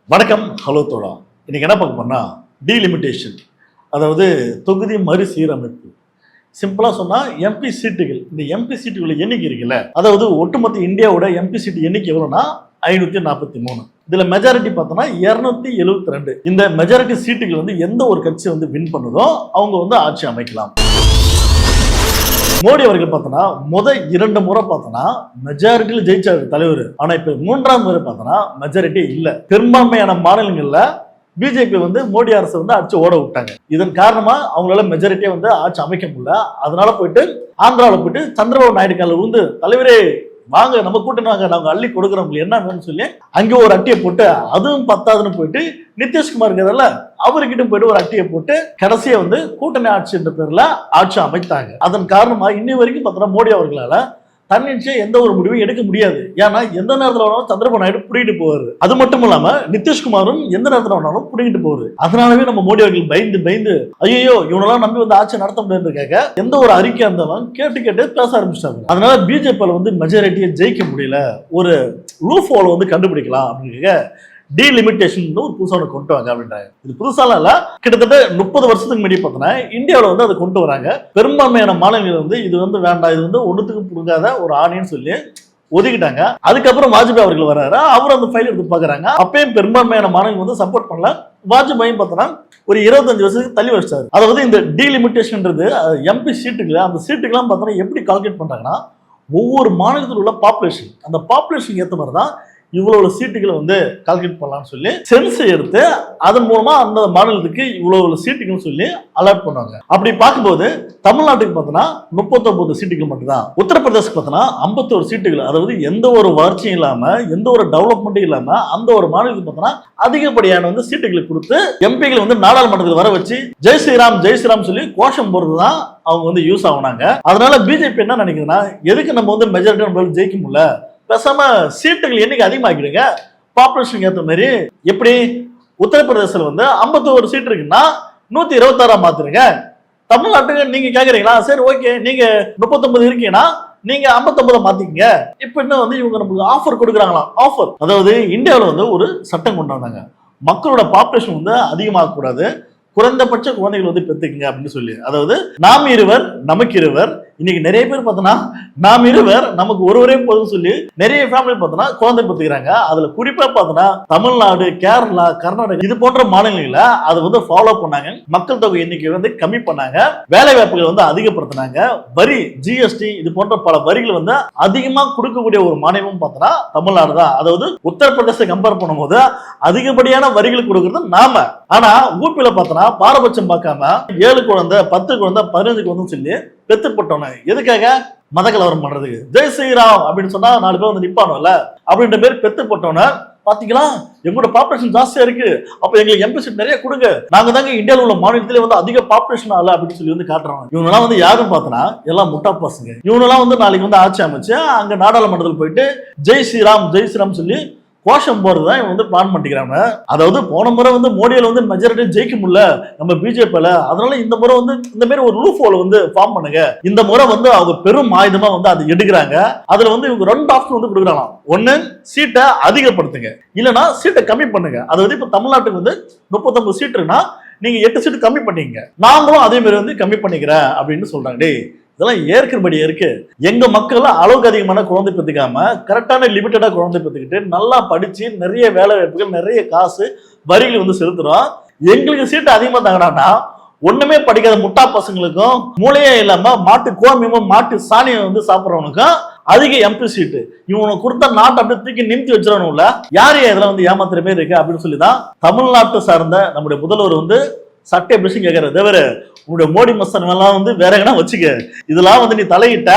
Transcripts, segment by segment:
வணக்கம். ஹலோ தோழா. இன்னைக்கு என்ன பார்க்க போறோம்னா டீலிமிட்டேஷன், அதாவது தொகுதி மறுசீரமைப்பு. சிம்பிளா சொன்னா எம்பி சீட்டுகள், இந்த எம்பி சீட்டுகள் எண்ணிக்கை இருக்குல்ல, அதாவது ஒட்டுமொத்த இந்தியாவோட எம்பி சீட்டு எண்ணிக்கை எவ்வளவுனா 543. இதுல மெஜாரிட்டி பார்த்தோம்னா 272. இந்த மெஜாரிட்டி சீட்டுகள் வந்து எந்த ஒரு கட்சி வந்து வின் பண்ணுதோ அவங்க வந்து ஆட்சி அமைக்கலாம். மோடி அவர்கள் பார்த்தோன்னா முதல் 2 முறை பார்த்தோன்னா மெஜாரிட்டியில் ஜெயிச்சாரு தலைவர். ஆனா இப்ப 3ஆம் முறை பார்த்தோன்னா மெஜாரிட்டி இல்ல. பெரும்பான்மையான மாநிலங்கள்ல பிஜேபி வந்து மோடி அரசு வந்து அடிச்சு ஓட விட்டாங்க. இதன் காரணமா அவங்களால மெஜாரிட்டியை வந்து ஆட்சி அமைக்க முடியல. அதனால போயிட்டு ஆந்திராவில் போயிட்டு சந்திரபாபு நாயுடு காலில் விழுந்து, தலைவரே வாங்க நம்ம கூட்டணி வாங்க, நாங்க அள்ளி கொடுக்குறவங்களுக்கு என்ன வேணும்னு சொல்லி அங்கே ஒரு அட்டையை போட்டு, அதுவும் பத்தாதுன்னு போயிட்டு நிதிஷ்குமார் இருக்கிறதால அவர்கிட்ட போயிட்டு ஒரு அட்டையை போட்டு கடைசியை வந்து கூட்டணி ஆட்சி என்ற பேர்ல ஆட்சி அமைத்தாங்க. அதன் காரணமா இன்னி வரைக்கும் பார்த்தோன்னா மோடி அவர்களால தன்னிச்சையா எந்த ஒரு முடிவும் எடுக்க முடியாது. ஏன்னா எந்த நேரத்தில் வேணாலும் சந்திரபாபு நாயுடு புடிக்கிட்டு போவாரு. அது மட்டும் இல்லாம நிதிஷ்குமாரும் எந்த நேரத்தில் வேணாலும் புடிக்கிட்டு போவாரு. அதனாலவே நம்ம மோடி அவர்கள் பயந்து ஐயோ இவனெல்லாம் நம்பி வந்து ஆட்சி நடத்த முடியாது எந்த ஒரு அறிக்கை இருந்தாலும் கேட்டு பேச ஆரம்பிச்சாங்க. அதனால பிஜேபியில வந்து மெஜாரிட்டியை ஜெயிக்க முடியல, ஒரு லூப் ஹோல் வந்து கண்டுபிடிக்கலாம் அப்படின்னு டீலிமிட்டேஷன் ஒரு புதுசாக கொண்டு வாங்க அப்படின்றாங்க. இது புதுசாலாம் இல்ல, கிட்டத்தட்ட 30 வருஷத்துக்கு முன்னாடி பார்த்தோன்னா இந்தியாவில் வந்து அதை கொண்டு வராங்க. பெரும்பான்மையான மாநிலங்கள் வந்து இது வந்து வேண்டாம், இது வந்து ஒன்றுத்துக்கு புடுங்காத ஒரு ஆணைன்னு சொல்லி ஒதுக்கிட்டாங்க. அதுக்கப்புறம் வாஜ்பாய் அவர்கள் வர்றாரு, அவர் அந்த ஃபைல் எடுத்து பாக்குறாங்க. அப்பயும் பெரும்பான்மையான மாநிலங்கள் வந்து சப்போர்ட் பண்ணல. வாஜ்பாயும் பார்த்தோன்னா ஒரு 25 வருஷத்துக்கு தள்ளி வச்சாரு. அதாவது இந்த டீலிமிட்டேஷன்ன்றது எம்பி சீட்டுகளை, அந்த சீட்டுக்கெல்லாம் பார்த்தோன்னா எப்படி கால்குலேட் பண்றாங்கன்னா, ஒவ்வொரு மாநிலத்தில் உள்ள பாப்புலேஷன், அந்த பாப்புலேஷன் ஏற்ற மாதிரி தான் இவ்வளவு சீட்டுகளை வந்து கால்குலேட் பண்ணலாம்னு சொல்லி சென்ஸ் எடுத்து அதன் மூலமா அந்த மாநிலத்துக்கு இவ்வளவு சீட்டுகள் சொல்லி அலாட் பண்ணுவாங்க. அப்படி பார்க்கும்போது தமிழ்நாட்டுக்கு பார்த்தோன்னா 39 சீட்டுகள் மட்டும்தான். உத்தரப்பிரதேசத்துக்கு பார்த்தோன்னா 51 சீட்டுகள். அதாவது எந்த ஒரு வளர்ச்சியும் இல்லாம, எந்த ஒரு டெவலப்மெண்ட்டும் இல்லாம அந்த ஒரு மாநிலத்துக்கு பார்த்தோன்னா அதிகப்படியான வந்து சீட்டுகளை கொடுத்து எம்பிகளை வந்து நாடாளுமன்றத்தில் வர வச்சு ஜெய் ஸ்ரீராம் சொல்லி கோஷம் போறதுதான் அவங்க வந்து யூஸ் ஆகுனாங்க. அதனால பிஜேபி என்ன நினைக்குதுன்னா, எதுக்கு நம்ம வந்து மெஜாரிட்டி நம்மளால ஜெயிக்க முடியல, பேசாம சீட்டுகள் எண்ணிக்கை அதிகமாக்கிடுங்க, பாப்புலேஷன் ஏற்ற மாதிரி. எப்படி உத்தரப்பிரதேசத்துல வந்து 51 சீட் இருக்குன்னா 126 மாத்துருங்க. தமிழ்நாட்டுக்கு நீங்க கேக்குறீங்களா, சரி ஓகே நீங்க 39 இருக்கீங்கன்னா நீங்க 59 மாத்திக்கங்க. இப்ப என்ன வந்து இவங்க நமக்கு ஆஃபர் கொடுக்குறாங்களாம். ஆஃபர், அதாவது இந்தியாவில் வந்து ஒரு சட்டம் கொண்டு வந்தாங்க, மக்களோட பாப்புலேஷன் வந்து அதிகமாக கூடாது, குறைந்தபட்ச குழந்தைகள் வந்து பெற்றுக்குங்க அப்படின்னு சொல்லி. அதாவது நாம் இருவர் நமக்கு இருவர். இன்னைக்கு நிறைய பேர் பார்த்தோன்னா நாம் இருவர் நமக்கு ஒருவரே போதும் சொல்லி நிறைய ஃபேமிலி பார்த்தோன்னா குழந்தை பெற்றுக்கிறாங்க. அதுல குறிப்பா பார்த்தோன்னா தமிழ்நாடு, கேரளா, கர்நாடகா இது போன்ற மாநிலங்களில் அதை வந்து ஃபாலோ பண்ணாங்க. மக்கள் தொகை எண்ணிக்கை வந்து கம்மி பண்ணாங்க, வேலை வாய்ப்புகளை வந்து அதிகப்படுத்தினாங்க, வரி ஜிஎஸ்டி இது போன்ற பல வரிகள் வந்து அதிகமா கொடுக்கக்கூடிய ஒரு மாநிலமும் பார்த்தோன்னா தமிழ்நாடு தான். அதாவது உத்தரப்பிரதேசத்தை கம்பேர் பண்ணும்போது அதிகப்படியான வரிகள் கொடுக்கறது நாம. ஆனா ஊப்பில பார்த்தோன்னா பாரபட்சம் பார்க்காம 7 குழந்தை, 10 குழந்தை, 15 குழந்தை சொல்லி பெத்து போட்டோன்னு. எதுக்காக? மத கலவரம் பண்றதுக்கு. ஜெய் ஸ்ரீராம் அப்படின்னு சொன்னா 4 பேர் வந்து நிப்பானும்ல அப்படின்ற பேர் பெத்து போட்டோன்னு. பாத்தீங்களா எங்களோட பாப்புலேஷன் ஜாஸ்தியா இருக்கு, அப்ப எங்களுக்கு எம்பி சீட் நிறைய கொடுங்க, நாங்க தாங்க இந்தியாவில் உள்ள மாநிலத்திலே வந்து அதிக பாப்புலேஷன் ஆகல அப்படின்னு சொல்லி வந்து காட்டுறாங்க. இவங்கெல்லாம் வந்து யாரும் பார்த்தோன்னா எல்லாம் முட்டா பசங்க. இவங்கெல்லாம் வந்து நாளைக்கு வந்து ஆட்சி அமைச்சு அங்க நாடாளுமன்றத்தில் போயிட்டு ஜெய் ஸ்ரீராம் சொல்லி கோஷம் போறதுதான் இவங்க வந்து பிளான் பண்ணிக்கிறாங்க. அதாவது போன முறை வந்து மோடியில வந்து மெஜாரிட்டி ஜெயிக்க முடியல நம்ம பிஜேபியில, அதனால இந்த முறை வந்து இந்த மாதிரி ஒரு லூப் ஹோல் வந்து ஃபார்ம் பண்ணுங்க. இந்த முறை வந்து அவங்க பெரும் ஆயுதமா வந்து அதை எடுக்கிறாங்க. அதுல வந்து இவங்க 2 ஆப்ஷன் வந்து கொடுக்குறாங்க. ஒண்ணு, சீட்டை அதிகப்படுத்துங்க, இல்லைன்னா சீட்டை கம்மி பண்ணுங்க. அதாவது இப்ப தமிழ்நாட்டுக்கு வந்து 39 சீட் இருக்குன்னா நீங்க 8 சீட்டு கம்மி பண்ணீங்க, நாங்களும் அதே மாதிரி வந்து கம்மி பண்ணிக்கிறேன் அப்படின்னு சொல்றாங்க. டேய் இதெல்லாம் ஏற்கனவே இருக்கு. எங்க மக்கள் அளவுக்கு அதிகமான குழந்தை பெற்றுக்காம கரெக்டான லிமிட்டடா குழந்தை பெற்றுக்கிட்டு நல்லா படிச்சு நிறைய வேலை வாய்ப்புகள், நிறைய காசு, வரிகள் வந்து செலுத்துறோம். எங்களுக்கு சீட்டு அதிகமா தாங்கடான்னா ஒண்ணுமே படிக்காத முட்டா பசங்களுக்கும் மூளையே இல்லாம மாட்டு கோமியமும் மாட்டு சாணியம் வந்து சாப்பிட்றவனுக்கும் அதிக எம்பி சீட்டு இவனுக்கு கொடுத்த நாட்டை அப்படியே தூக்கி நிமித்தி வச்சிடணும்ல. யாரு இதெல்லாம் வந்து ஏமாத்துற மாதிரி இருக்கு அப்படின்னு சொல்லிதான் தமிழ்நாட்டை சார்ந்த நம்முடைய முதல்வர் வந்து சட்டை பிடிச்சு கேட்கறது. தவிர உங்களுடைய மோடி மஸ்தான் எல்லாம் வந்து வேற எங்கன்னா வச்சுக்க, இதெல்லாம் வந்து நீ தலையிட்ட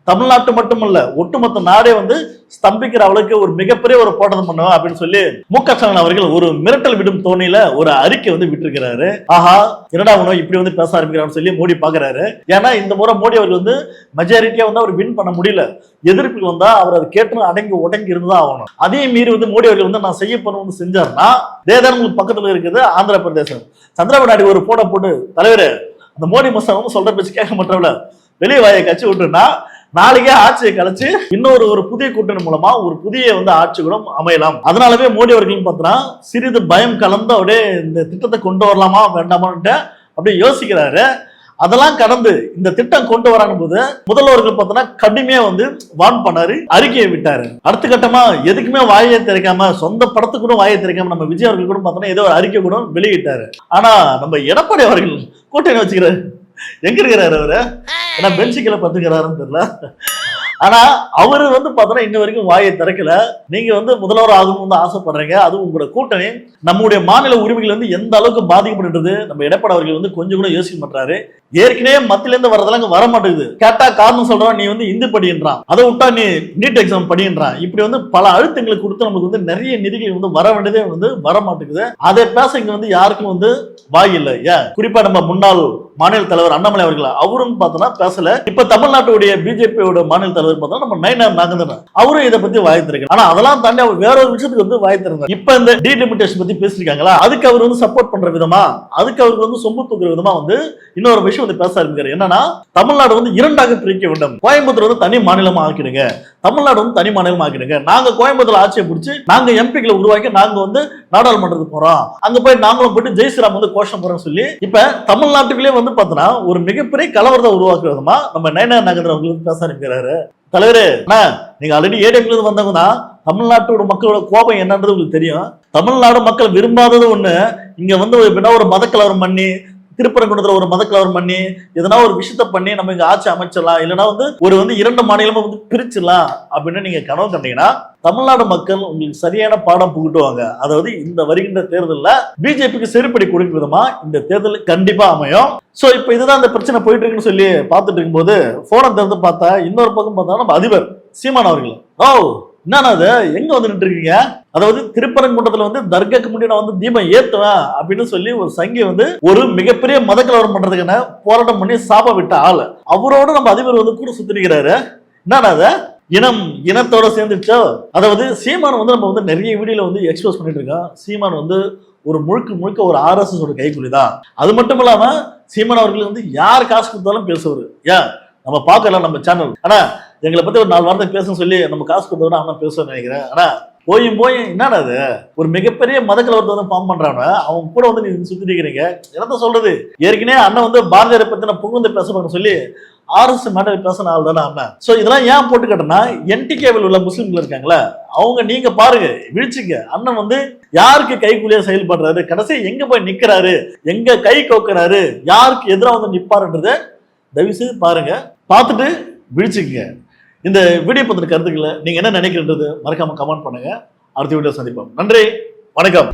தமிழ்நாட்டு மட்டுமல்ல ஒட்டுமொத்த நாடே வந்து ஸ்தம்பிக்கிற அளவுக்கு ஒரு மிகப்பெரிய ஒரு போராட்டம் பண்ணுவோம் அப்படின்னு சொல்லி மு.க. ஸ்டாலின் அவர்கள் ஒரு மிரட்டல் விடும் தோணியில ஒரு அறிக்கை வந்து விட்டுருக்கிறாரு. ஆஹா என்னடா உணவு இப்படி வந்து பேச ஆரம்பிக்கிறான்னு சொல்லி மோடி பாக்குறாரு. ஏன்னா இந்த முறை மோடி அவர்கள் வந்து மெஜாரிட்டியா வந்து அவர் வின் பண்ண முடியல, எதிர்ப்பு வந்தா அவர் அதை கேட்டு அடங்கி உடங்கி இருந்துதான் ஆகணும். அதே மீறி வந்து மோடி அவர்கள் வந்து நான் செய்ய பண்ணணும்னு செஞ்சாருன்னா தேதாரம் பக்கத்துல இருக்குது ஆந்திர பிரதேசம். சந்திரபாபு நாயுடு ஒரு போட போட்டு, தலைவர் அந்த மோடி மஸ்தான் வந்து சொல்ற பேச்சு கேட்க மாட்டவள வெளியே வாயை கட்சி விட்டுருன்னா நாளைக்கே ஆட்சியை கலைச்சு இன்னொரு ஒரு புதிய கூட்டணி மூலமா ஒரு புதிய ஆட்சி கூட அமையலாம். அதனாலவே மோடி அவர்கள் பார்த்தோன்னா சிறிது பயம் கலந்து அப்படியே இந்த திட்டத்தை கொண்டு வரலாமா வேண்டாமான்ட்டு அப்படியே யோசிக்கிறாரு. அதெல்லாம் கடந்து இந்த திட்டம் கொண்டு வரான போது முதல்வர்கள் பார்த்தோன்னா கடுமையா வான் பண்ணாரு, அறிக்கையை விட்டாரு. அடுத்த கட்டமா எதுக்குமே வாயை திறக்காம, சொந்த படத்துக்கு கூட வாயை திறக்காம நம்ம விஜய் அவர்கள் கூட பார்த்தோன்னா ஏதோ ஒரு அறிக்கை கூட வெளியிட்டாரு. ஆனா நம்ம எடப்பாடி அவர்கள் கூட்டணி வச்சுக்கிறாரு. எங்க இருக்கிறாரு அவரு? ஏன்னா பெஞ்சுக்களை பத்துக்கிறாருன்னு தெரியல. ஆனா அவரு பார்த்தோன்னா இன்ன வரைக்கும் வாயை திறக்கல. நீங்க முதல்வர் ஆகணும்னு ஆசைப்படுறீங்க, அது உங்களோட கூட்டணி நம்முடைய மாநில உரிமைகள் எந்த அளவுக்கு பாதிக்கப்படுறது நம்ம எடப்பாடி அவர்கள் கொஞ்சம் கூட யோசிக்க மாட்டாரு. ஏற்கனவே மத்தியில இருந்து வரதெல்லாம் வர மாட்டேங்குது. கேட்டா காரணம் சொல்றான், நீ இந்தி படின்றான், அதை விட்டா நீ நீட் எக்ஸாம் படின்றான். இப்படி பல அழுத்தங்களுக்கு கொடுத்து நமக்கு நிறைய நிதிகள் வர வேண்டியதே வர மாட்டேங்குது. அதை பேச இங்க யாருக்கும் வாய் இல்லை. ஏன் குறிப்பா நம்ம முன்னாள் மாநில தலைவர் அண்ணாமலை அவர்கள் அவரும் பார்த்தோன்னா பேசல. இப்ப தமிழ்நாட்டுடைய பிஜேபியோட மாநில தலைவர் பார்த்தோம்னா நம்ம நயினார் நாகேந்திரன் அவரும் இதை பத்தி வாய் திறக்கல. ஆனா அதெல்லாம் தாண்டி அவர் வேற ஒரு விஷயத்துக்கு வாய் திறந்தார். இப்ப இந்த டீலிமிட்டேஷன் பத்தி பேசிருக்காங்களா, அதுக்கு அவர் சப்போர்ட் பண்ற விதமா, அதுக்கு அவருக்கு சொம்பு தூக்குற விதமா இன்னொரு விஷயம் பேச ஆரம்பிக்கிறார். என்னன்னா தமிழ்நாடு இரண்டாக பிரிக்க வேண்டும், கோயம்புத்தூர் தனி மாநிலமா ஆக்கிடுங்க, தமிழ்நாடு தனி மாநிலமா ஆக்கிடுங்க, நாங்க கோயம்புத்தூர் ஆட்சியை பிடிச்சி நாங்க எம்பிக்களை உருவாக்கி நாங்க நாடாளுமன்றத்துக்கு போறோம், அங்க போய் நாங்களும் போயிட்டு ஜெய் ஸ்ரீராம் கோஷம் போறோம்னு சொல்லி இப்ப தமிழ்நாட்டுக்குள்ளே பார்த்தோன்னா ஒரு மிகப்பெரிய கலவரத்தை உருவாக்குற விதமா நம்ம நயினார் நாகேந்திரன் அவர்கள் பேச ஆரம்பிக்கிறாரு. தலைவரே, நீங்க ஆல்ரெடி ஏடிஎம்ல வந்தவங்கன்னா தமிழ்நாட்டோட மக்களோட கோபம் என்னன்றது உங்களுக்கு தெரியும். தமிழ்நாடு மக்கள் விரும்பாதது ஒண்ணு, இங்க ஒரு மத கலவரம் பண்ணி திருப்பரங்குன்றத்துல ஒரு மதக்கலவரம் பண்ணி எதனா ஒரு விஷயத்த பண்ணி நம்ம இங்க ஆட்சி அமைச்சிடலாம், இல்லைன்னா ஒரு இரண்டு மாநிலமும் பிரிச்சிடலாம் அப்படின்னு நீங்க கனவு கண்டீங்கன்னா தமிழ்நாடு மக்கள் உங்களுக்கு சரியான பாடம் புகட்டுவாங்க. அதாவது இந்த வருகின்ற தேர்தலில் பிஜேபிக்கு செருப்படி கொடுக்கும் விதமா இந்த தேர்தல் கண்டிப்பா அமையும். சோ இப்ப இதுதான் இந்த பிரச்சனை போயிட்டு இருக்குன்னு சொல்லி பார்த்துட்டு இருக்கும்போது போனை திறந்து பார்த்தா இன்னொரு பக்கம் பார்த்தா நம்ம அதிபர் சீமான் அவர்கள் என்னன்னா அது எங்க நின்று இருக்கீங்க, அதாவது திருப்பரங்குன்றத்துல தர்காக்கு முன்னாடி நான் தீபம் ஏத்துவேன் அப்படின்னு சொல்லி ஒரு சங்கி ஒரு மிகப்பெரிய மதக்கலவரம் பண்றதுக்கான போராட்டம் பண்ணி சாப விட்ட ஆளு அவரோட நம்ம அதிபர் கூட சுத்திருக்கிறாரு. என்னன்னா அது இனத்தோட சேர்ந்துச்சோ. அதாவது சீமான் நம்ம நிறைய வீடியோல எக்ஸ்போஸ் பண்ணிட்டு இருக்கோம். சீமான் ஒரு முழுக்க ஒரு RSS கைக்குலிதான். அது மட்டும் இல்லாம சீமான் அவர்கள் யார் காசு கொடுத்தாலும் பேசுவாரு. ஏன் நம்ம பார்க்கலாம் நம்ம சேனல். ஆனா எங்களை பத்தி ஒரு 4 வார்த்தை பேச சொல்லி நம்ம காசு கொடுத்தோட அவன் பேசுவேன்னு நினைக்கிறேன். ஆனா போய் என்னன்னா அது ஒரு மிகப்பெரிய மதக்கலவரத்தை ஃபார்ம் பண்றாங்க. அவங்க கூட நீங்க சுத்தி இருக்கிறீங்க. என்னத்த சொல்றது, ஏற்கனவே அண்ணன் பாரதியாரை பத்தி நான் புகுந்து பேசணும்னு சொல்லி RSS மேட்டர் பேசின ஆள் தானே அண்ணன். சோ இதெல்லாம் ஏன் போட்டு கட்டனா NTKவில் உள்ள முஸ்லிம்கள் இருக்காங்களா, அவங்க நீங்க பாருங்க விழிச்சுங்க. அண்ணன் யாருக்கு கைக்குள்ளேயே செயல்படுறாரு, கடைசி எங்க போய் நிக்கிறாரு, எங்க கை கோக்குறாரு, யாருக்கு எதிராக நிப்பாருன்றத தயவு செய்து பாருங்க, பார்த்துட்டு விழிச்சுக்கங்க. இந்த வீடியோ பத்தின கருத்துக்களை நீங்க என்ன நினைக்கிறது மறக்காம கமெண்ட் பண்ணுங்க. அடுத்த வீடியோ சந்திப்போம். நன்றி, வணக்கம்.